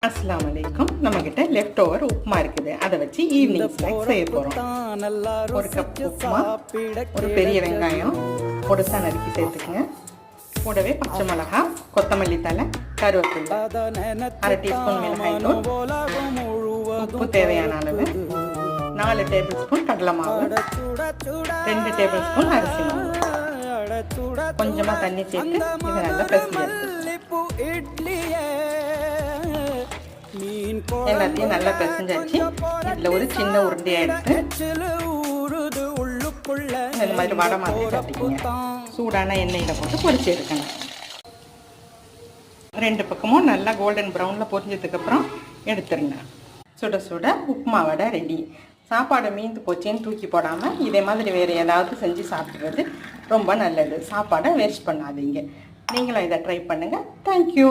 அஸ்ஸலாமு அலைக்கும். நம்மக்கிட்ட லெஃப்ட் ஓவர் உப்புமா இருக்குது. அதை வச்சு ஈவினிங் ஸ்நாக்ஸ் செய்ய போகிறோம். ஒரு கப் உப்புமா, ஒரு பெரிய வெங்காயம் பொடுசா நறுக்கி சேர்த்துக்குங்க. கூடவே பச்சை மிளகா, கொத்தமல்லி தலை, கருவேப்பிலை, அரை டீஸ்பூன் மிளகாய் தூள், உப்பு தேவையான அளவு, 4 டேபிள் ஸ்பூன் கடலை மாவு, 2 டேபிள் ஸ்பூன் அரிசி மாவு, கொஞ்சமாக தண்ணி சேர்த்து இதை நல்லா பிசைஞ்சு எல்லாத்தையும் நல்லா பிசைஞ்சாச்சு. இதில் ஒரு சின்ன உருண்டையாக எடுத்து இந்த மாதிரி வடை மாதிரி தட்டிக்கிங்க. சூடான எண்ணெயில் போட்டு பொரிச்சு எடுக்கணும். 2 பக்கமும் நல்லா கோல்டன் ப்ரௌனில் பொரிஞ்சதுக்கப்புறம் எடுத்துருங்க. சுட சுட உப்புமா வடை ரெடி. சாப்பாடு மீந்து போச்சேன்னு தூக்கி போடாமல் இதே மாதிரி வேறு ஏதாவது செஞ்சு சாப்பிட்றது ரொம்ப நல்லது. சாப்பாடை வேஸ்ட் பண்ணாதீங்க. நீங்களும் இதை ட்ரை பண்ணுங்கள். தேங்க்யூ.